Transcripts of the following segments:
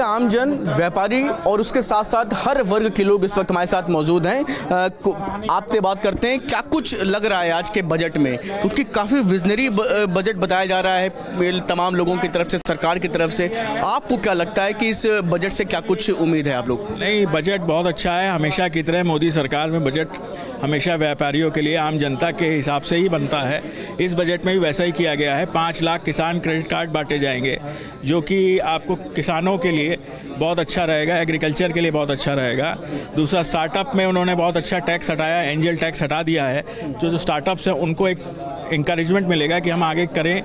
आमजन, व्यापारी और उसके साथ साथ हर वर्ग के लोग इस वक्त हमारे साथ मौजूद हैं। आपसे बात करते हैं, क्या कुछ लग रहा है आज के बजट में, क्योंकि काफ़ी विजनरी बजट बताया जा रहा है तमाम लोगों की तरफ से, सरकार की तरफ से। आपको क्या लगता है कि इस बजट से क्या कुछ उम्मीद है आप लोग? नहीं, बजट बहुत अच्छा है। हमेशा की तरह मोदी सरकार में बजट हमेशा व्यापारियों के लिए, आम जनता के हिसाब से ही बनता है। इस बजट में भी वैसा ही किया गया है। 5 लाख किसान क्रेडिट कार्ड बांटे जाएंगे, जो कि आपको किसानों के लिए बहुत अच्छा रहेगा, एग्रीकल्चर के लिए बहुत अच्छा रहेगा। दूसरा, स्टार्टअप में उन्होंने बहुत अच्छा टैक्स हटाया, एंजल टैक्स हटा दिया है। जो स्टार्टअप्स हैं उनको एक इंकरेजमेंट मिलेगा कि हम आगे करें।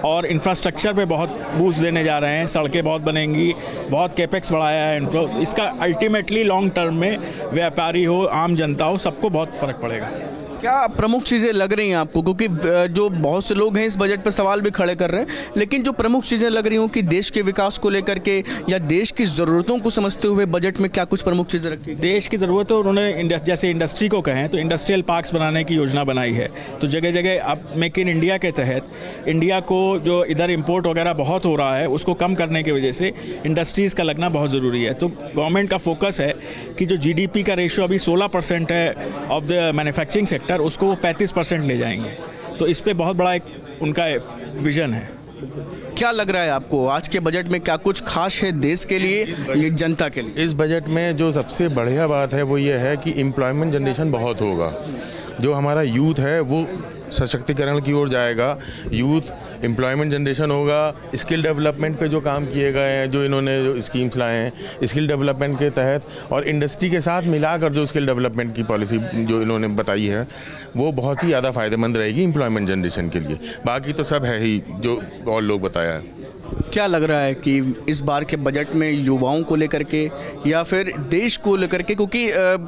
और इंफ्रास्ट्रक्चर पे बहुत बूस्ट देने जा रहे हैं, सड़कें बहुत बनेंगी, बहुत कैपेक्स बढ़ाया है। इसका अल्टीमेटली लॉन्ग टर्म में व्यापारी हो, आम जनता हो, सबको बहुत फ़र्क पड़ेगा। क्या प्रमुख चीज़ें लग रही हैं आपको, क्योंकि जो बहुत से लोग हैं इस बजट पर सवाल भी खड़े कर रहे हैं, लेकिन जो प्रमुख चीज़ें लग रही हों कि देश के विकास को लेकर के या देश की ज़रूरतों को समझते हुए बजट में क्या कुछ प्रमुख चीज़ें रखी? देश की ज़रूरत है, उन्होंने जैसे इंडस्ट्री को कहें तो इंडस्ट्रियल पार्क्स बनाने की योजना बनाई है। तो जगह जगह अब मेक इन इंडिया के तहत इंडिया को जो इधर इम्पोर्ट वगैरह बहुत हो रहा है उसको कम करने की वजह से इंडस्ट्रीज़ का लगना बहुत ज़रूरी है। तो गवर्नमेंट का फोकस है कि जो GDP का रेशियो अभी 16% है ऑफ द मैन्युफैक्चरिंग सेक्टर, उसको वो 35% ले जाएंगे। तो इस पे बहुत बड़ा एक उनका विजन है। क्या लग रहा है आपको आज के बजट में क्या कुछ खास है देश के लिए या जनता के लिए? इस बजट में जो सबसे बढ़िया बात है वो ये है कि एम्प्लॉयमेंट जनरेशन बहुत होगा। जो हमारा यूथ है वो सशक्तिकरण की ओर जाएगा, यूथ एम्प्लॉयमेंट जनरेशन होगा। स्किल डेवलपमेंट पे जो काम किए गए हैं, जो इन्होंने जो स्कीम्स लाए हैं स्किल डेवलपमेंट के तहत, और इंडस्ट्री के साथ मिलाकर जो स्किल डेवलपमेंट की पॉलिसी जो इन्होंने बताई है वो बहुत ही ज़्यादा फ़ायदेमंद रहेगी एम्प्लॉयमेंट जनरेशन के लिए। बाकी तो सब है ही जो और लोग बताया है। क्या लग रहा है कि इस बार के बजट में युवाओं को लेकर के या फिर देश को लेकर के, क्योंकि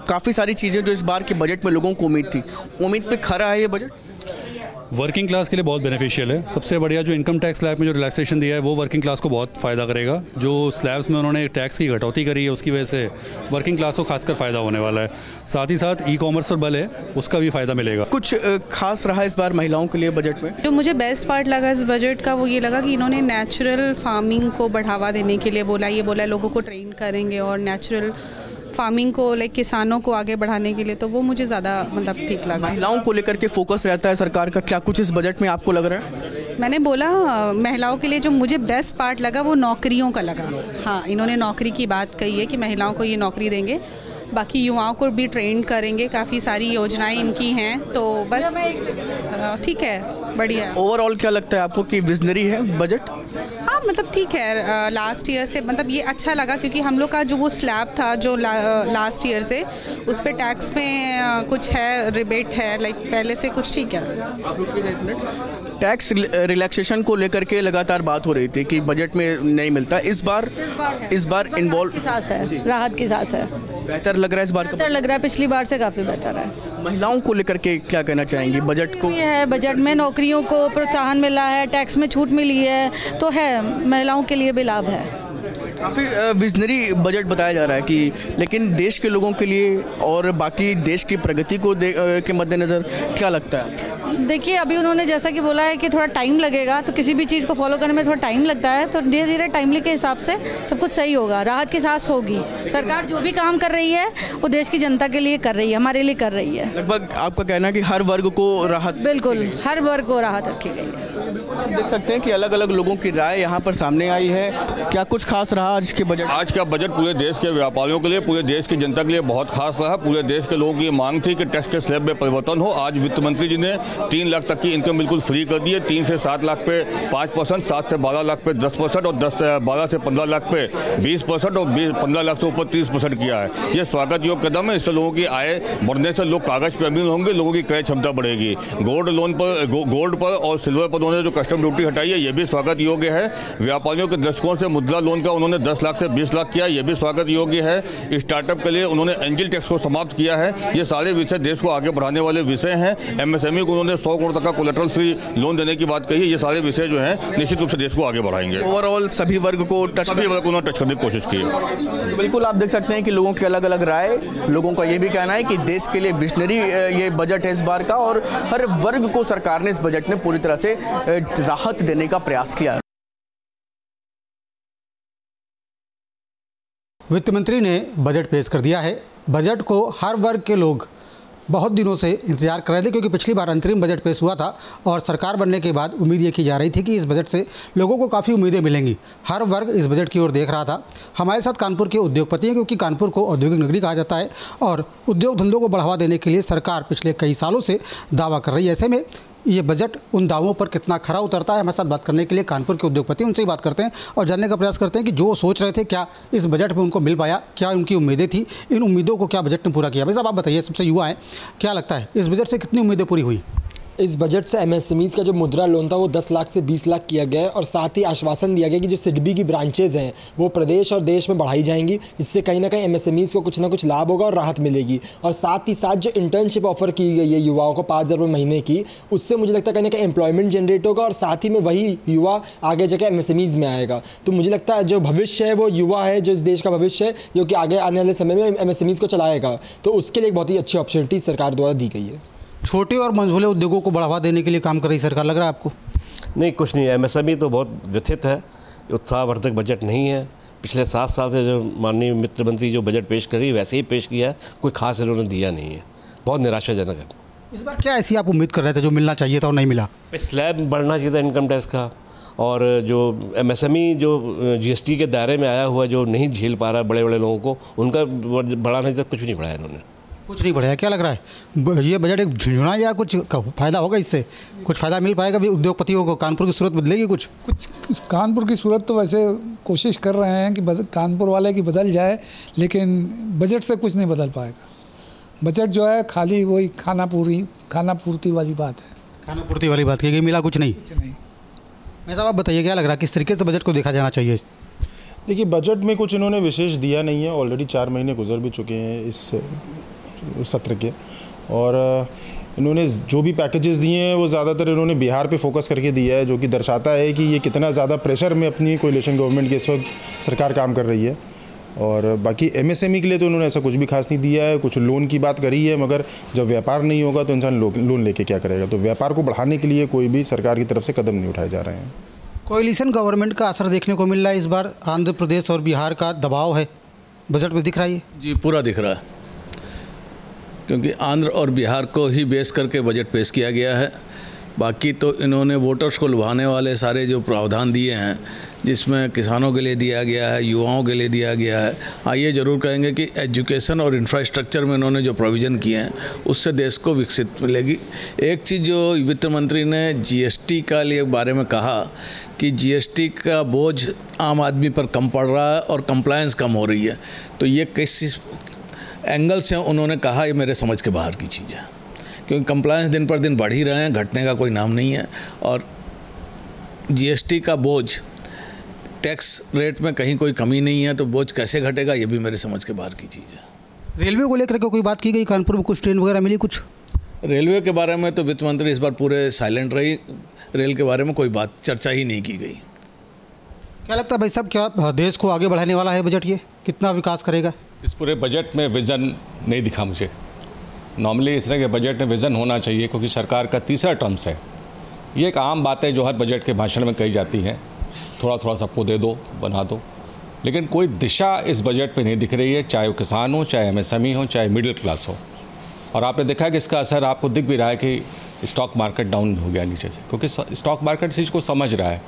काफ़ी सारी चीज़ें जो इस बार के बजट में लोगों को उम्मीद थी, उम्मीद पे खरा है ये बजट? वर्किंग क्लास के लिए बहुत बेनिफिशियल है। सबसे बढ़िया जो इनकम टैक्स स्लैब में जो रिलैक्सेशन दिया है वो वर्किंग क्लास को बहुत फ़ायदा करेगा। जो स्लैब्स में उन्होंने टैक्स की कटौती करी है उसकी वजह से वर्किंग क्लास को खासकर फ़ायदा होने वाला है। साथ ही साथ ई-कॉमर्स पर बल है, उसका भी फ़ायदा मिलेगा। कुछ खास रहा इस बार महिलाओं के लिए बजट में? जो मुझे बेस्ट पार्ट लगा इस बजट का वो ये लगा कि इन्होंने नेचुरल फार्मिंग को बढ़ावा देने के लिए बोला लोगों को ट्रेन करेंगे और नेचुरल फार्मिंग को किसानों को आगे बढ़ाने के लिए, तो वो मुझे ज़्यादा मतलब ठीक लगा। महिलाओं को लेकर के फोकस रहता है सरकार का, क्या कुछ इस बजट में आपको लग रहा है? मैंने बोला महिलाओं के लिए जो मुझे बेस्ट पार्ट लगा वो नौकरियों का लगा। हाँ, इन्होंने नौकरी की बात कही है कि महिलाओं को ये नौकरी देंगे, बाकी युवाओं को भी ट्रेन करेंगे, काफ़ी सारी योजनाएं इनकी हैं, तो बस ठीक है, बढ़िया। ओवरऑल क्या लगता है आपको कि विजनरी है बजट? हाँ, मतलब ठीक है। लास्ट ईयर से मतलब ये अच्छा लगा, क्योंकि हम लोग का जो वो स्लैब था जो लास्ट ईयर से, उस पर टैक्स में कुछ है, रिबेट है, पहले से कुछ ठीक है। टैक्स रिलैक्सेशन को लेकर के लगातार बात हो रही थी कि बजट में नहीं मिलता। इस बार इन्वॉल्व राहत की सांस है। बेहतर लग रहा है इस बार? बेहतर लग रहा है, पिछली बार से काफ़ी बेहतर है। महिलाओं को लेकर के क्या कहना चाहेंगी बजट को? ये है, बजट में नौकरियों को प्रोत्साहन मिला है, टैक्स में छूट मिली है, तो है महिलाओं के लिए भी लाभ है। काफ़ी विजनरी बजट बताया जा रहा है कि, लेकिन देश के लोगों के लिए और बाकी देश की प्रगति को के मद्देनज़र क्या लगता है? देखिए, अभी उन्होंने जैसा कि बोला है कि थोड़ा टाइम लगेगा, तो किसी भी चीज़ को फॉलो करने में थोड़ा टाइम लगता है, तो धीरे धीरे टाइमली के हिसाब से सब कुछ सही होगा, राहत की सांस होगी। सरकार जो भी काम कर रही है वो देश की जनता के लिए कर रही है, हमारे लिए कर रही है। लगभग आपका कहना है कि हर वर्ग को राहत? बिल्कुल, हर वर्ग को राहत रखी गई है। आप देख सकते हैं कि अलग अलग लोगों की राय यहाँ पर सामने आई है। क्या कुछ खास रहा आज के बजट? आज का बजट पूरे देश के व्यापारियों के लिए, पूरे देश की जनता के लिए बहुत खास रहा। पूरे देश के लोगों की मांग थी कि टैक्स के स्लैब में परिवर्तन हो। आज वित्त मंत्री जी ने 3 लाख तक की इनकम बिल्कुल फ्री कर दी है। 3 से 7 लाख पे 5%, 7 से 12 लाख पे 10% और 12 से 15 लाख पे 20% और 15 लाख से ऊपर 30% किया है। ये स्वागत योग्य कदम है। इससे लोगों की आय बढ़ने से लोग कागज पे अमीर होंगे, लोगों की क्रय क्षमता बढ़ेगी। गोल्ड पर और सिल्वर पर उन्होंने जो कस्टम ड्यूटी हटाई है ये भी स्वागत योग्य है। व्यापारियों के दृष्टिकोण से मुद्रा लोन का उन्होंने 10 लाख से 20 लाख किया, ये भी स्वागत योग्य है। स्टार्टअप के लिए उन्होंने एंजल टैक्स को समाप्त किया है। ये सारे विषय देश को आगे बढ़ाने वाले विषय हैं। MSME को उन्होंने 100 करोड़ तक का कोलेटरल फ्री लोन देने की बात कही है। ये सारे विषय जो हैं निश्चित रूप से देश को आगे बढ़ाएंगे। ओवरऑल सभी वर्ग को टच करने की कोशिश की है। बिल्कुल, आप देख सकते हैं कि लोगों की अलग अलग राय। लोगों का ये भी कहना है कि देश के लिए विजनरी ये बजट है इस बार का, और हर वर्ग को सरकार ने इस बजट में पूरी तरह से राहत देने का प्रयास किया। वित्त मंत्री ने बजट पेश कर दिया है। बजट को हर वर्ग के लोग बहुत दिनों से इंतजार कर रहे थे, क्योंकि पिछली बार अंतरिम बजट पेश हुआ था और सरकार बनने के बाद उम्मीद ये की जा रही थी कि इस बजट से लोगों को काफ़ी उम्मीदें मिलेंगी। हर वर्ग इस बजट की ओर देख रहा था। हमारे साथ कानपुर के उद्योगपति हैं, क्योंकि कानपुर को औद्योगिक नगरी कहा जाता है और उद्योग धंधों को बढ़ावा देने के लिए सरकार पिछले कई सालों से दावा कर रही है। ऐसे में ये बजट उन दावों पर कितना खरा उतरता है, हमारे साथ बात करने के लिए कानपुर के उद्योगपति, उनसे ही बात करते हैं और जानने का प्रयास करते हैं कि जो सोच रहे थे क्या इस बजट में उनको मिल पाया, क्या उनकी उम्मीदें थी, इन उम्मीदों को क्या बजट ने पूरा किया। भाई साहब आप बताइए, सबसे युवा हैं, क्या लगता है इस बजट से कितनी उम्मीदें पूरी हुई? इस बजट से एमएसएमईज़ का जो मुद्रा लोन था वो 10 लाख से 20 लाख किया गया है और साथ ही आश्वासन दिया गया कि जो सिडबी की ब्रांचेज हैं वो प्रदेश और देश में बढ़ाई जाएंगी, जिससे कहीं ना कहीं एमएसएमईज़ को कुछ ना कुछ लाभ होगा और राहत मिलेगी। और साथ ही साथ जो इंटर्नशिप ऑफर की गई है युवाओं को 5,000 रुपये महीने की, उससे मुझे लगता है कहीं ना कहीं एम्प्लॉयमेंट जनरेट होगा और साथ ही में वही युवा आगे जाकर एमएसएमईज़ में आएगा। तो मुझे लगता है जो भविष्य है वो युवा है, जो इस देश का भविष्य है, जो कि आगे आने वाले समय में एमएसएमईज़ को चलाएगा। तो उसके लिए एक बहुत ही अच्छी अपॉर्चुनिटी सरकार द्वारा दी गई है। छोटे और मंझोले उद्योगों को बढ़ावा देने के लिए काम कर रही सरकार, लग रहा है आपको? नहीं, कुछ नहीं है। एमएसएमई तो बहुत व्यथित है, उत्साहवर्धक बजट नहीं है। पिछले 7 साल से जो माननीय वित्त मंत्री जो बजट पेश करी वैसे ही पेश किया है, कोई खास इन्होंने दिया नहीं है, बहुत निराशाजनक है। इस बार क्या ऐसी आप उम्मीद कर रहे थे जो मिलना चाहिए था और नहीं मिला? स्लैब बढ़ना चाहिए था इनकम टैक्स का, और जो एमएसएमई जो जीएसटी के दायरे में आया हुआ जो नहीं झेल पा रहा बड़े बड़े लोगों को, उनका बढ़ाना चाहिए। कुछ भी नहीं बढ़ाया इन्होंने, कुछ नहीं बढ़ाया। क्या लग रहा है ये बजट एक झुंझुना या कुछ फ़ायदा होगा इससे? कुछ फ़ायदा मिल पाएगा भी उद्योगपतियों को? कानपुर की सूरत बदलेगी कुछ? कानपुर की सूरत तो वैसे कोशिश कर रहे हैं कि कानपुर वाले की बदल जाए, लेकिन बजट से कुछ नहीं बदल पाएगा। बजट जो है खाली वही खाना पूर्ति वाली बात है। खाना पूर्ति वाली बात की गई, मिला कुछ नहीं। मैं साहब आप बताइए क्या लग रहा है किस तरीके से बजट को देखा जाना चाहिए? देखिए, बजट में कुछ इन्होंने विशेष दिया नहीं है। ऑलरेडी 4 महीने गुजर भी चुके हैं इस सत्र के, और इन्होंने जो भी पैकेजेस दिए हैं वो ज़्यादातर इन्होंने बिहार पे फोकस करके दिया है, जो कि दर्शाता है कि ये कितना ज़्यादा प्रेशर में अपनी कोalition गवर्नमेंट के इस वक्त सरकार काम कर रही है। और बाकी एमएसएमई के लिए तो उन्होंने ऐसा कुछ भी खास नहीं दिया है। कुछ लोन की बात करी है, मगर जब व्यापार नहीं होगा तो इंसान लोन लेके क्या करेगा। तो व्यापार को बढ़ाने के लिए कोई भी सरकार की तरफ से कदम नहीं उठाए जा रहे हैं। कोएलिशन गवर्नमेंट का असर देखने को मिल रहा है इस बार। आंध्र प्रदेश और बिहार का दबाव है बजट में, दिख रहा है? जी, पूरा दिख रहा है, क्योंकि आंध्र और बिहार को ही बेस करके बजट पेश किया गया है। बाकी तो इन्होंने वोटर्स को लुभाने वाले सारे जो प्रावधान दिए हैं, जिसमें किसानों के लिए दिया गया है, युवाओं के लिए दिया गया है। हाँ, ये ज़रूर कहेंगे कि एजुकेशन और इंफ्रास्ट्रक्चर में इन्होंने जो प्रोविज़न किए हैं उससे देश को विकसित मिलेगी। एक चीज़ जो वित्त मंत्री ने जीएसटी का लिए बारे में कहा कि जीएसटी का बोझ आम आदमी पर कम पड़ रहा है और कंप्लायंस कम हो रही है, तो ये किस एंगल से उन्होंने कहा, ये मेरे समझ के बाहर की चीज़ है। क्योंकि कंप्लायंस दिन पर दिन बढ़ ही रहे हैं, घटने का कोई नाम नहीं है। और जीएसटी का बोझ, टैक्स रेट में कहीं कोई कमी नहीं है, तो बोझ कैसे घटेगा, ये भी मेरे समझ के बाहर की चीज़ है। रेलवे को लेकर के कोई बात की गई? कानपुर में कुछ ट्रेन वगैरह मिली कुछ? रेलवे के बारे में तो वित्त मंत्री इस बार पूरे साइलेंट रही। रेल के बारे में कोई बात चर्चा ही नहीं की गई। क्या लगता है भाई साहब, क्या देश को आगे बढ़ाने वाला है बजट? ये कितना विकास करेगा? इस पूरे बजट में विज़न नहीं दिखा मुझे। नॉर्मली इस तरह के बजट में विज़न होना चाहिए, क्योंकि सरकार का तीसरा टर्म्स है। ये एक आम बात है जो हर बजट के भाषण में कही जाती है, थोड़ा थोड़ा सबको दे दो, बना दो, लेकिन कोई दिशा इस बजट में नहीं दिख रही है, चाहे वो किसान हो, चाहे एमएसएमई हो, चाहे मिडिल क्लास हो। और आपने देखा कि इसका असर आपको दिख भी रहा है कि स्टॉक मार्केट डाउन हो गया नीचे से, क्योंकि स्टॉक मार्केट इस चीज़ को समझ रहा है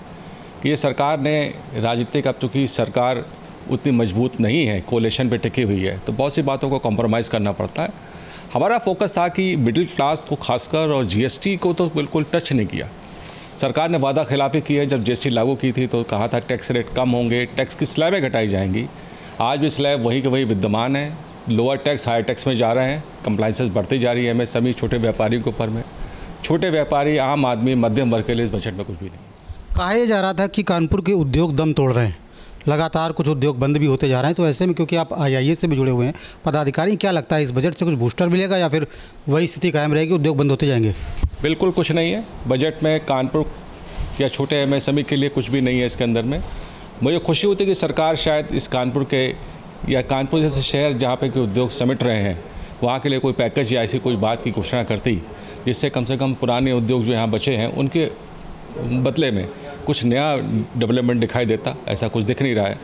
कि ये सरकार ने राजनीतिक, अब चूँकि सरकार उतनी मजबूत नहीं है, कोalition पे टिकी हुई है, तो बहुत सी बातों को कॉम्प्रोमाइज़ करना पड़ता है। हमारा फोकस था कि मिडिल क्लास को खासकर, और जीएसटी को तो बिल्कुल टच नहीं किया। सरकार ने वादा खिलाफी की है। जब जीएसटी लागू की थी तो कहा था टैक्स रेट कम होंगे, टैक्स की स्लैबें घटाई जाएंगी। आज भी स्लैब वही के वही विद्यमान है। लोअर टैक्स हायर टैक्स में जा रहे हैं, कंप्लाइंसेस बढ़ती जा रही है एमएसएमई छोटे व्यापारियों के ऊपर में। छोटे व्यापारी, आम आदमी, मध्यम वर्ग के लिए इस बजट में कुछ भी नहीं। कहा यह जा रहा था कि कानपुर के उद्योग दम तोड़ रहे हैं, लगातार कुछ उद्योग बंद भी होते जा रहे हैं। तो ऐसे में, क्योंकि आप आईआईए से भी जुड़े हुए हैं पदाधिकारी, क्या लगता है इस बजट से कुछ बूस्टर मिलेगा या फिर वही स्थिति कायम रहेगी, उद्योग बंद होते जाएंगे? बिल्कुल कुछ नहीं है बजट में कानपुर या छोटे एमएसएमई के लिए, कुछ भी नहीं है इसके अंदर में। मुझे खुशी होती है कि सरकार शायद इस कानपुर के या कानपुर जैसे शहर जहाँ पे कि उद्योग समिट रहे हैं, वहाँ के लिए कोई पैकेज या ऐसी कोई बात की घोषणा करती, जिससे कम से कम पुराने उद्योग जो यहाँ बचे हैं उनके बदले में कुछ नया डेवलपमेंट दिखाई देता। ऐसा कुछ दिख नहीं रहा है।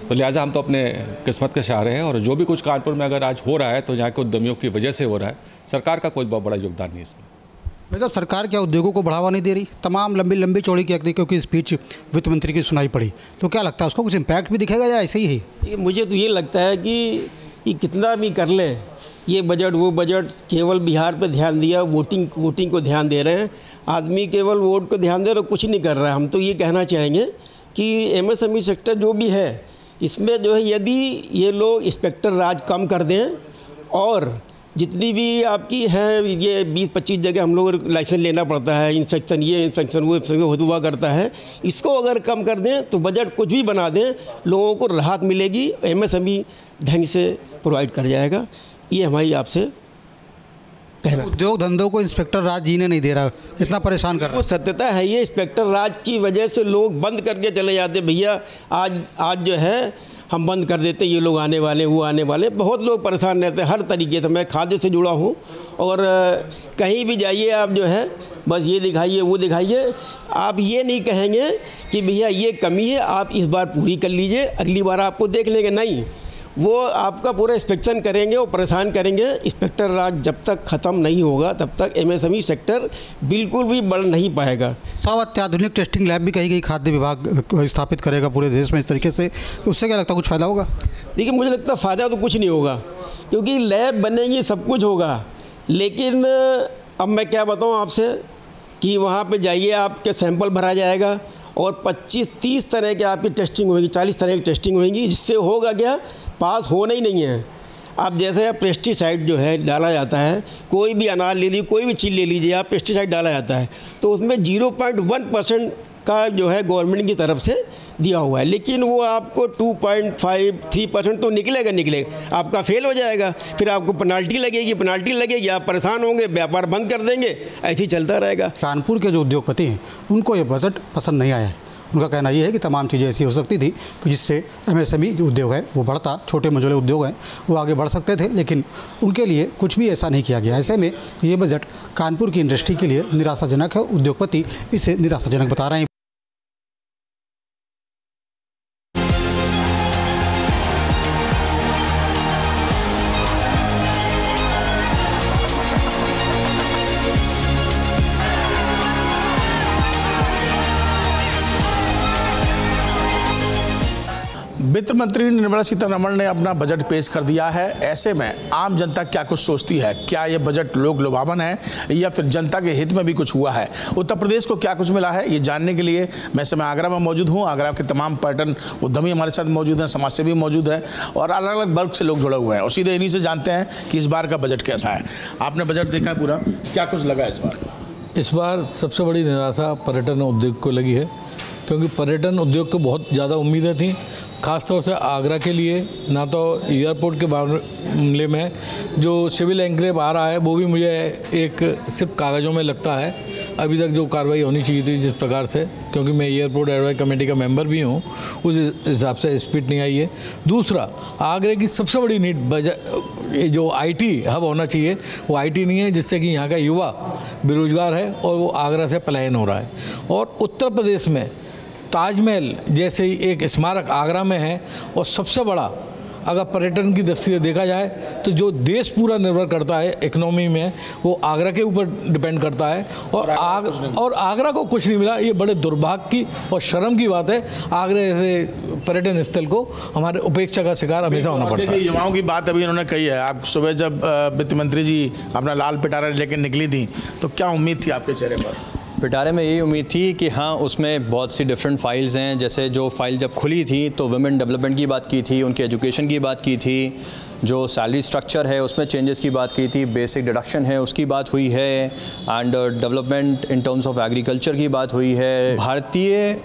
तो लिहाजा हम तो अपने किस्मत के सहारे हैं, और जो भी कुछ कानपुर में अगर आज हो रहा है तो यहाँ के उद्यमियों की वजह से हो रहा है, सरकार का कोई बहुत बड़ा योगदान नहीं इसमें। मतलब सरकार क्या उद्योगों को बढ़ावा नहीं दे रही? तमाम लंबी चौड़ी क्योंकि स्पीच वित्त मंत्री की सुनाई पड़ी, तो क्या लगता है उसको कुछ इम्पैक्ट भी दिखेगा या ऐसे ही है? मुझे तो ये लगता है कि कितना भी कर लें, ये बजट वो बजट, केवल बिहार पे ध्यान दिया, वोटिंग को ध्यान दे रहे हैं। आदमी केवल वोट को ध्यान दे रहे, कुछ नहीं कर रहा है। हम तो ये कहना चाहेंगे कि MSME सेक्टर जो भी है इसमें जो है, यदि ये लोग इंस्पेक्टर राज कम कर दें और जितनी भी आपकी है ये 20-25 जगह हम लोग लाइसेंस लेना पड़ता है, इंस्पेक्शन ये इंस्पेक्शन वो इंस्पेक्शन हुआ करता है, इसको अगर कम कर दें तो बजट कुछ भी बना दें, लोगों को राहत मिलेगी, MSME ढंग से प्रोवाइड कर जाएगा। ये हमारी आपसे कहना। उद्योग धंधों को इंस्पेक्टर राज जीने नहीं दे रहा, इतना परेशान कर रहा है। वो सत्यता है, ये इंस्पेक्टर राज की वजह से लोग बंद करके चले जाते, भैया आज जो है हम बंद कर देते, ये लोग आने वाले, वो आने वाले, बहुत लोग परेशान रहते हैं हर तरीके से। मैं खाद्य से जुड़ा हूँ और कहीं भी जाइए आप जो है बस ये दिखाइए वो दिखाइए, आप ये नहीं कहेंगे कि भैया ये कमी है आप इस बार पूरी कर लीजिए, अगली बार आपको देख लेंगे, नहीं, वो आपका पूरा इंस्पेक्शन करेंगे, वो परेशान करेंगे। इंस्पेक्टर राज जब तक ख़त्म नहीं होगा तब तक MSME सेक्टर बिल्कुल भी बढ़ नहीं पाएगा। 100 अत्याधुनिक टेस्टिंग लैब भी कही गई खाद्य विभाग स्थापित करेगा पूरे देश में इस तरीके से, उससे क्या लगता है कुछ फ़ायदा होगा? देखिए मुझे लगता है फ़ायदा तो कुछ नहीं होगा, क्योंकि लैब बनेंगी सब कुछ होगा, लेकिन अब मैं क्या बताऊँ आपसे कि वहाँ पर जाइए, आपके सैंपल भरा जाएगा और 25-30 तरह के आपकी टेस्टिंग होगी, 40 तरह की टेस्टिंग होगी, जिससे होगा क्या, पास होना ही नहीं है। आप जैसे पेस्टिसाइड जो है डाला जाता है, कोई भी अनाज ले लीजिए, कोई भी चीज़ ले लीजिए, आप पेस्टिसाइड डाला जाता है तो उसमें 0.1% का जो है गवर्नमेंट की तरफ से दिया हुआ है, लेकिन वो आपको 2.5-3% तो निकलेगा, आपका फेल हो जाएगा, फिर आपको पेनाल्टी लगेगी, आप परेशान होंगे, व्यापार बंद कर देंगे, ऐसे ही चलता रहेगा। कानपुर के जो उद्योगपति हैं उनको ये बजट पसंद नहीं आया है। उनका कहना ये है कि तमाम चीज़ें ऐसी हो सकती थी कि जिससे MSME जो उद्योग है वो बढ़ता, छोटे मझोले उद्योग हैं वो आगे बढ़ सकते थे, लेकिन उनके लिए कुछ भी ऐसा नहीं किया गया। ऐसे में ये बजट कानपुर की इंडस्ट्री के लिए निराशाजनक है, उद्योगपति इसे निराशाजनक बता रहे हैं। वित्त मंत्री निर्मला सीतारमण ने अपना बजट पेश कर दिया है। ऐसे में आम जनता क्या कुछ सोचती है, क्या ये बजट लोक लुभावन है या फिर जनता के हित में भी कुछ हुआ है, उत्तर प्रदेश को क्या कुछ मिला है, ये जानने के लिए मैं इस समय आगरा में मौजूद हूँ। आगरा के तमाम पर्यटन उद्यमी हमारे साथ मौजूद हैं, समाज सेवी मौजूद है और अलग अलग वर्ग से लोग जुड़े हुए हैं और सीधे इन्हीं से जानते हैं कि इस बार का बजट कैसा है। आपने बजट देखा है पूरा, क्या कुछ लगा इस बार? इस बार सबसे बड़ी निराशा पर्यटन उद्योग को लगी है, क्योंकि पर्यटन उद्योग को बहुत ज़्यादा उम्मीदें थी, ख़ासतौर से आगरा के लिए। ना तो एयरपोर्ट के मामले में जो सिविल एनक्लेव आ रहा है वो भी मुझे एक सिर्फ कागज़ों में लगता है, अभी तक जो कार्रवाई होनी चाहिए थी जिस प्रकार से, क्योंकि मैं एयरपोर्ट एडवाइजरी कमेटी का मेंबर भी हूँ, उस हिसाब से स्पीड नहीं आई है। दूसरा, आगरे की सबसे बड़ी नीड जो IT हब होना चाहिए वो IT नहीं है, जिससे कि यहाँ का युवा बेरोजगार है और वो आगरा से पलायन हो रहा है। और उत्तर प्रदेश में ताजमहल जैसे ही एक स्मारक आगरा में है और सबसे बड़ा अगर पर्यटन की दृष्टि से देखा जाए तो जो देश पूरा निर्भर करता है इकोनॉमी में वो आगरा के ऊपर डिपेंड करता है और आगरा को कुछ नहीं मिला। ये बड़े दुर्भाग्य की और शर्म की बात है। आगरा जैसे पर्यटन स्थल को हमारे उपेक्षा का शिकार हमेशा होना पड़ता है। युवाओं की बात अभी इन्होंने कही है, आप सुबह जब वित्त मंत्री जी अपना लाल पिटारा लेकर निकली थी तो क्या उम्मीद थी आपके चेहरे पर? पिटारे में यही उम्मीद थी कि हाँ उसमें बहुत सी डिफरेंट फाइल्स हैं, जैसे जो फाइल जब खुली थी तो वुमेन डेवलपमेंट की बात की थी, उनके एजुकेशन की बात की थी, जो सैलरी स्ट्रक्चर है उसमें चेंजेस की बात की थी, बेसिक डिडक्शन है उसकी बात हुई है, and development in terms of agriculture की बात हुई है। भारतीय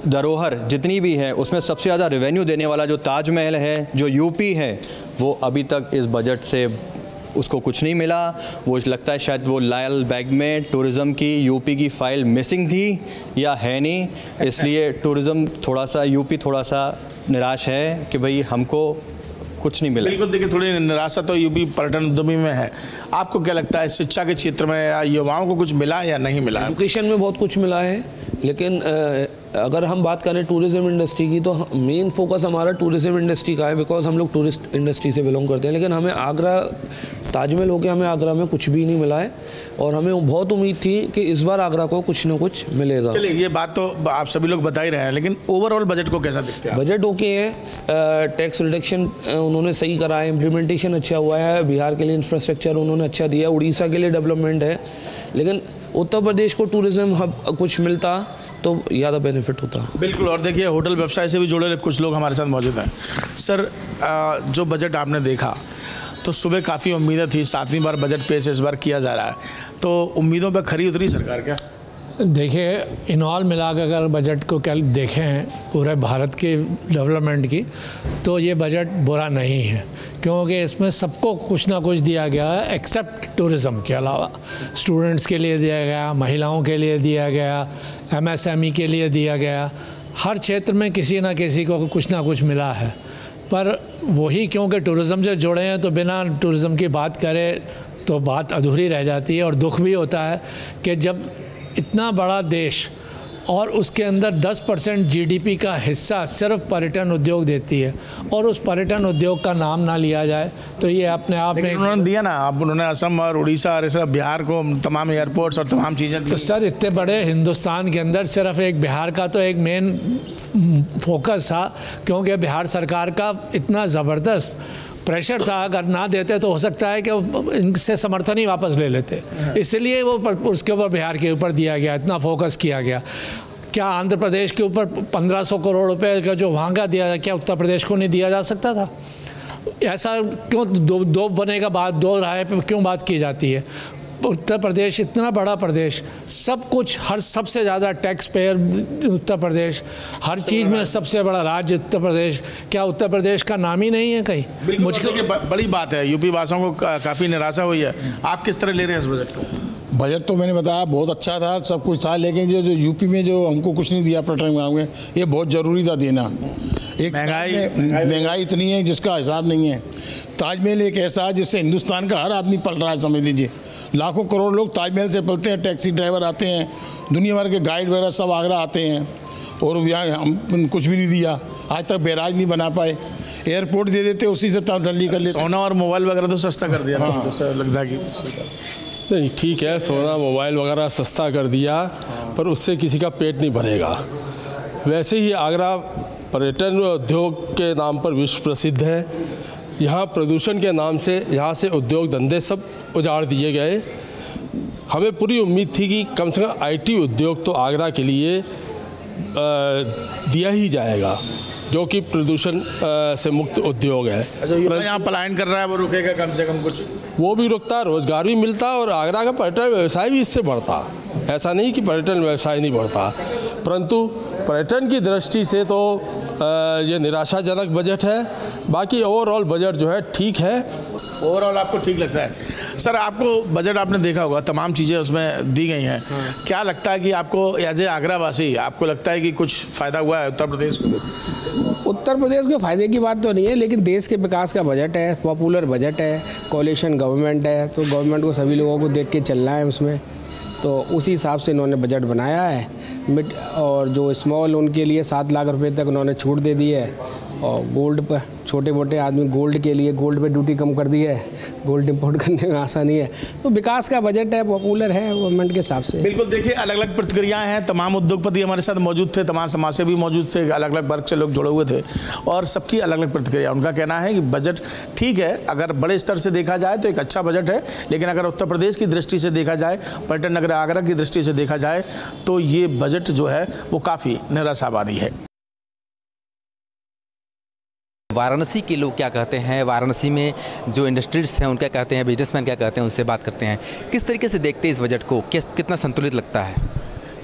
धरोहर जितनी भी है उसमें सबसे ज़्यादा रेवेन्यू देने वाला जो ताजमहल है, जो यूपी है, वो अभी तक इस बजट से उसको कुछ नहीं मिला। वो लगता है शायद वो लायल बैग में टूरिज़्म की यूपी की फ़ाइल मिसिंग थी या है नहीं, इसलिए टूरिज़्म थोड़ा सा यूपी थोड़ा सा निराश है कि भाई हमको कुछ नहीं मिला। बिल्कुल, देखिए थोड़ी निराशा तो यूपी पर्यटन उद्यमी में है। आपको क्या लगता है शिक्षा के क्षेत्र में या युवाओं को कुछ मिला या नहीं मिला? एजुकेशन में बहुत कुछ मिला है, लेकिन अगर हम बात करें टूरिज़्म इंडस्ट्री की तो मेन फोकस हमारा टूरिज़्म इंडस्ट्री का है, बिकॉज हम लोग टूरिस्ट इंडस्ट्री से बिलोंग करते हैं। लेकिन हमें आगरा, ताजमहल हो गया, हमें आगरा में कुछ भी नहीं मिला है और हमें बहुत उम्मीद थी कि इस बार आगरा को कुछ ना कुछ मिलेगा। चलिए, ये बात तो आप सभी लोग बता ही रहे हैं, लेकिन ओवरऑल बजट को कैसा दिखता है? बजट ओके है, टैक्स रिडक्शन उन्होंने सही करा है, इम्प्लीमेंटेशन अच्छा हुआ है, बिहार के लिए इंफ्रास्ट्रक्चर उन्होंने अच्छा दिया, उड़ीसा के लिए डेवलपमेंट है। लेकिन उत्तर प्रदेश को टूरिज़्म हब कुछ मिलता तो ज़्यादा बेनिफिट होता। बिल्कुल। और देखिए, होटल व्यवसाय से भी जुड़े कुछ लोग हमारे साथ मौजूद हैं। सर, जो बजट आपने देखा तो सुबह काफ़ी उम्मीदें थी, 7वीं बार बजट पेश इस बार किया जा रहा है, तो उम्मीदों पर खरी उतरी सरकार क्या? देखिए, इन ऑल मिलाकर अगर बजट को क्या देखें पूरे भारत के डेवलपमेंट की, तो ये बजट बुरा नहीं है, क्योंकि इसमें सबको कुछ ना कुछ दिया गया है एक्सेप्ट टूरिज़्म के अलावा। स्टूडेंट्स के लिए दिया गया, महिलाओं के लिए दिया गया, MSME के लिए दिया गया, हर क्षेत्र में किसी ना किसी को कुछ ना कुछ मिला है। पर वही क्योंकि टूरिज़्म से जुड़े हैं तो बिना टूरिज़्म की बात करें तो बात अधूरी रह जाती है। और दुख भी होता है कि जब इतना बड़ा देश और उसके अंदर 10% GDP का हिस्सा सिर्फ पर्यटन उद्योग देती है और उस पर्यटन उद्योग का नाम ना लिया जाए तो ये अपने आप में उन्होंने दिया ना, आप उन्होंने असम और उड़ीसा और ऐसा बिहार को तमाम एयरपोर्ट्स और तमाम चीज़ें। तो सर, इतने बड़े हिंदुस्तान के अंदर सिर्फ एक बिहार का तो एक मेन फोकस था, क्योंकि बिहार सरकार का इतना ज़बरदस्त प्रेशर था, अगर ना देते तो हो सकता है कि इनसे समर्थन ही वापस ले लेते, इसलिए वो उसके ऊपर बिहार के ऊपर दिया गया, इतना फोकस किया गया। क्या आंध्र प्रदेश के ऊपर 1500 करोड़ रुपए का जो वहाँ का दिया, क्या उत्तर प्रदेश को नहीं दिया जा सकता था? ऐसा क्यों दो बनेगा बात, दो राय पे क्यों बात की जाती है? उत्तर प्रदेश इतना बड़ा प्रदेश, सब कुछ, हर सबसे ज़्यादा टैक्स पेयर उत्तर प्रदेश, हर चीज़ में सबसे बड़ा राज्य उत्तर प्रदेश। क्या उत्तर प्रदेश का नाम ही नहीं है कहीं? मुझे बड़ी बात है, यूपी वासियों को काफ़ी निराशा हुई है। आप किस तरह ले रहे हैं इस बजट को? बजट तो मैंने बताया बहुत अच्छा था, सब कुछ था, लेकिन जो यूपी में जो हमको कुछ नहीं दिया पर्यटन में, ये बहुत ज़रूरी था देना। एक महंगाई इतनी है जिसका हिसाब नहीं है। ताजमहल एक ऐसा है जिससे हिंदुस्तान का हर आदमी पल रहा है, समझ लीजिए। लाखों करोड़ लोग ताजमहल से पलते हैं, टैक्सी ड्राइवर आते हैं, दुनिया भर के गाइड वगैरह सब आगरा आते हैं, और यहाँ हम कुछ भी नहीं दिया, आज तक बैराज नहीं बना पाए। एयरपोर्ट दे देते, उसी से तसल्ली कर लेते। सोना और मोबाइल वगैरह तो सस्ता कर दिया। हाँ, लगता है कि नहीं, ठीक है, सोना मोबाइल वगैरह सस्ता कर दिया, पर उससे किसी का पेट नहीं भरेगा। वैसे ही आगरा पर्यटन उद्योग के नाम पर विश्व प्रसिद्ध है। यहाँ प्रदूषण के नाम से यहाँ से उद्योग धंधे सब उजाड़ दिए गए। हमें पूरी उम्मीद थी कि कम से कम IT उद्योग तो आगरा के लिए दिया ही जाएगा, जो कि प्रदूषण से मुक्त उद्योग है। यहाँ पलायन कर रहा है, वो रुकेगा कम से कम कुछ? वो भी रुकता, रोजगार भी मिलता और आगरा का पर्यटन व्यवसाय भी इससे बढ़ता। ऐसा नहीं कि पर्यटन व्यवसाय नहीं बढ़ता, परंतु पर्यटन की दृष्टि से तो ये निराशाजनक बजट है। बाकी ओवरऑल बजट जो है ठीक है। ओवरऑल आपको ठीक लगता है? सर, आपको बजट आपने देखा होगा, तमाम चीज़ें उसमें दी गई हैं। क्या लगता है कि आपको एज ए आगरा वासी आपको लगता है कि कुछ फ़ायदा हुआ है उत्तर प्रदेश को? उत्तर प्रदेश को फ़ायदे की बात तो नहीं है, लेकिन देश के विकास का बजट है, पॉपुलर बजट है, कोalition गवर्नमेंट है, तो गवर्नमेंट को सभी लोगों को देख के चलना है उसमें, तो उसी हिसाब से इन्होंने बजट बनाया है। मिड और जो स्मॉल उनके लिए 7 लाख रुपए तक उन्होंने छूट दे दी है, और गोल्ड पर छोटे मोटे आदमी गोल्ड के लिए गोल्ड पे ड्यूटी कम कर दी है, गोल्ड इंपोर्ट करने में आसानी है। तो विकास का बजट है, पॉपुलर है गवर्नमेंट के हिसाब से। बिल्कुल। देखिए, अलग अलग प्रतिक्रियाएं हैं, तमाम उद्योगपति हमारे साथ मौजूद थे, तमाम समाज से भी मौजूद थे, अलग अलग वर्ग से लोग जुड़े हुए थे, और सबकी अलग अलग प्रतिक्रिया। उनका कहना है कि बजट ठीक है, अगर बड़े स्तर से देखा जाए तो एक अच्छा बजट है, लेकिन अगर उत्तर प्रदेश की दृष्टि से देखा जाए, पर्यटन नगर आगरा की दृष्टि से देखा जाए, तो ये बजट जो है वो काफ़ी निराशावादी है। वाराणसी के लोग क्या कहते हैं, वाराणसी में जो इंडस्ट्रीज हैं उनका कहते हैं, बिजनेसमैन क्या कहते हैं, उनसे बात करते हैं। किस तरीके से देखते हैं इस बजट को, कितना संतुलित लगता है?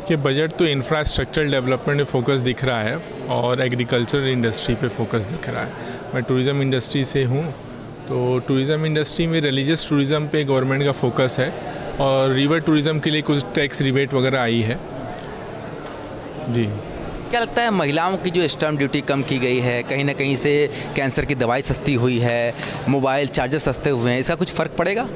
कि बजट तो इंफ्रास्ट्रक्चरल डेवलपमेंट पे फोकस दिख रहा है और एग्रीकल्चर इंडस्ट्री पे फोकस दिख रहा है। मैं टूरिज़म इंडस्ट्री से हूँ, तो टूरिज़म इंडस्ट्री में रिलीजियस टूरिज़म पे गवर्नमेंट का फोकस है, और रिवर टूरिज़म के लिए कुछ टैक्स रिबेट वगैरह आई है। जी, क्या लगता है महिलाओं की जो स्टैम्प ड्यूटी कम की गई है, कहीं ना कहीं से कैंसर की दवाई सस्ती हुई है, मोबाइल चार्जर सस्ते हुए हैं, इसका कुछ फ़र्क पड़ेगा?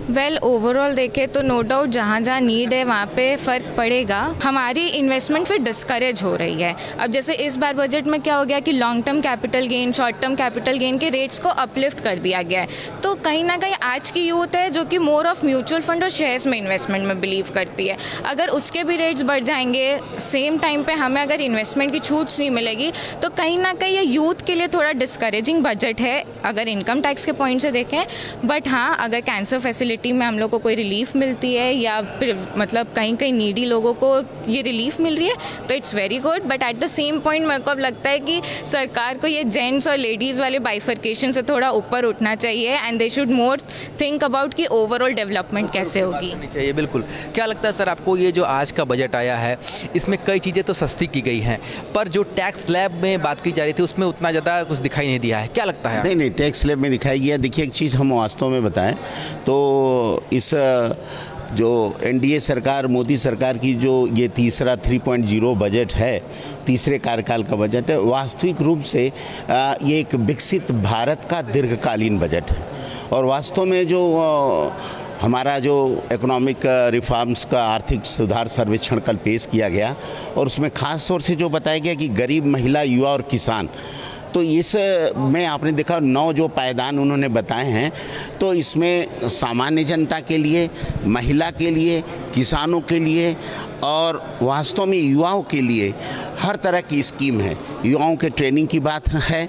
वेल ओवरऑल देखें तो नो डाउट जहाँ जहाँ नीड है वहाँ पे फ़र्क पड़ेगा। हमारी इन्वेस्टमेंट फिर डिस्करेज हो रही है। अब जैसे इस बार बजट में क्या हो गया कि long term capital gain, short term capital gain के रेट्स को अपलिफ्ट कर दिया गया है। तो कहीं ना कहीं आज की यूथ है जो कि मोर ऑफ म्यूचुअल फंड और शेयर्स में इन्वेस्टमेंट में बिलीव करती है। अगर उसके भी रेट्स बढ़ जाएंगे, सेम टाइम पे हमें अगर इन्वेस्टमेंट की छूट नहीं मिलेगी, तो कहीं ना कहीं ये यूथ के लिए थोड़ा डिस्करेजिंग बजट है अगर इनकम टैक्स के पॉइंट से देखें। बट हाँ, अगर कैंसर फैसिलिटी में हम लोग को कोई रिलीफ मिलती है या मतलब कहीं कहीं नीडी लोगों को ये रिलीफ मिल रही है तो it's very good. But at the same point मेरे को अब लगता है कि सरकार को ये जेंट्स और लेडीज़ वाले बाइफर्केशन से थोड़ा ऊपर उठना चाहिए and they should more think about कि ओवरऑल डेवलपमेंट कैसे होगी चाहिए। बिल्कुल। क्या लगता है सर आपको, ये जो आज का बजट आया है इसमें कई चीज़ें तो सस्ती की गई हैं, पर जो टैक्स स्लैब में बात की जा रही थी उसमें उतना ज़्यादा कुछ दिखाई नहीं दिया है, क्या लगता है? नहीं, टैक्स स्लैब में दिखाई गया। देखिए, एक चीज़ हम वास्तव में बताएं तो इस जो एनडीए सरकार, मोदी सरकार की जो ये तीसरा 3.0 बजट है, तीसरे कार्यकाल का बजट है, वास्तविक रूप से ये एक विकसित भारत का दीर्घकालीन बजट है। और वास्तव में जो हमारा जो इकोनॉमिक रिफॉर्म्स का आर्थिक सुधार सर्वेक्षण कल पेश किया गया और उसमें ख़ास तौर से जो बताया गया कि गरीब, महिला, युवा और किसान, तो इस में आपने देखा 9 जो पायदान उन्होंने बताए हैं, तो इसमें सामान्य जनता के लिए, महिला के लिए, किसानों के लिए और वास्तव में युवाओं के लिए हर तरह की स्कीम है। युवाओं के ट्रेनिंग की बात है,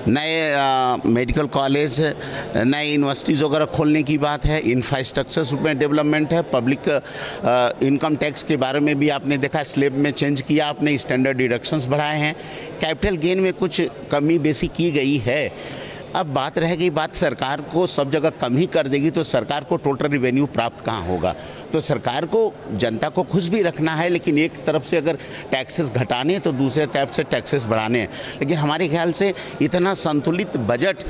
नए मेडिकल कॉलेज, नए यूनिवर्सिटीज़ वगैरह खोलने की बात है, इंफ्रास्ट्रक्चर्स में डेवलपमेंट है, पब्लिक इनकम टैक्स के बारे में भी आपने देखा, स्लैब में चेंज किया आपने, स्टैंडर्ड डिडक्शंस बढ़ाए हैं, कैपिटल गेन में कुछ कमी बेसी की गई है। अब बात रह गई, बात सरकार को सब जगह कम ही कर देगी तो सरकार को टोटल रिवेन्यू प्राप्त कहाँ होगा? तो सरकार को जनता को खुश भी रखना है, लेकिन एक तरफ से अगर टैक्सेस घटाने हैं तो दूसरे तरफ से टैक्सेस बढ़ाने हैं। लेकिन हमारे ख्याल से इतना संतुलित बजट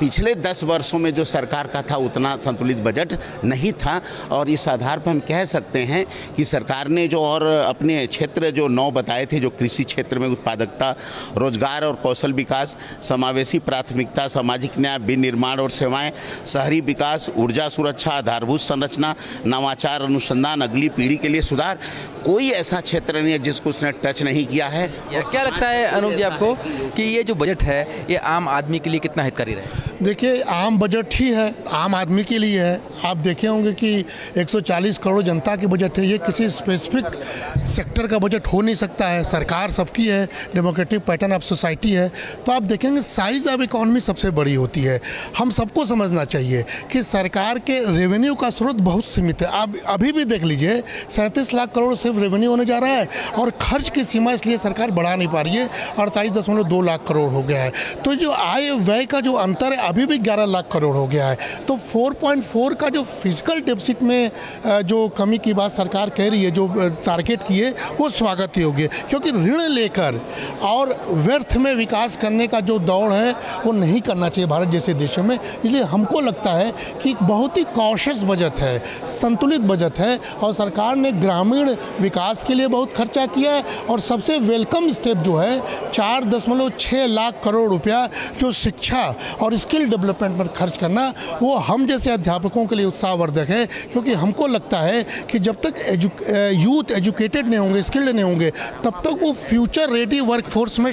पिछले 10 वर्षों में जो सरकार का था उतना संतुलित बजट नहीं था। और इस आधार पर हम कह सकते हैं कि सरकार ने जो और अपने क्षेत्र जो 9 बताए थे, जो कृषि क्षेत्र में उत्पादकता, रोजगार और कौशल विकास, समावेशी प्राथमिकता, सामाजिक न्याय, विनिर्माण और सेवाएं, शहरी विकास, ऊर्जा सुरक्षा, आधारभूत संरचना, नवाचार, अनुसंधान, अगली पीढ़ी के लिए सुधार, कोई ऐसा क्षेत्र नहीं है जिसको उसने टच नहीं किया है। क्या लगता है अनूप जी आपको कि ये जो बजट है ये आम आदमी के लिए कितना हितकारी रहे? देखिए, आम बजट ही है, आम आदमी के लिए है। आप देखे होंगे कि 140 करोड़ जनता की बजट है, ये किसी स्पेसिफिक सेक्टर का बजट हो नहीं सकता है। सरकार सबकी है, डेमोक्रेटिक पैटर्न ऑफ सोसाइटी है। तो आप देखेंगे साइज ऑफ इकॉनमी सबसे बड़ी होती है। हम सबको समझना चाहिए कि सरकार के रेवेन्यू का स्रोत बहुत सीमित है। आप अभी भी देख लीजिए, 37 लाख करोड़ सिर्फ रेवेन्यू होने जा रहा है और खर्च की सीमा इसलिए सरकार बढ़ा नहीं पा रही है, 48.2 लाख करोड़ हो गया है। तो जो आय व्यय का जो अंतर है अभी भी 11 लाख करोड़ हो गया है। तो 4.4 का जो फिजिकल डेफिसिट में जो कमी की बात सरकार कह रही है, जो टारगेट की है, वो स्वागत ही होगी, क्योंकि ऋण लेकर और व्यर्थ में विकास करने का जो दौड़ है वो नहीं करना चाहिए भारत जैसे देशों में। इसलिए हमको लगता है कि बहुत ही कॉशियस बजट है, संतुलित बजट है और सरकार ने ग्रामीण विकास के लिए बहुत खर्चा किया है। और सबसे वेलकम स्टेप जो है 4.6 लाख करोड़ रुपया जो शिक्षा और स्किल डेवलपमेंट पर खर्च करना, वो हम जैसे अध्यापकों के लिए उत्साहवर्धक है, क्योंकि हमको लगता है कि जब तक यूथ एजुकेटेड नहीं होंगे, स्किल्ड नहीं होंगे, तब तक वो फ्यूचर रेडी वर्कफोर्स में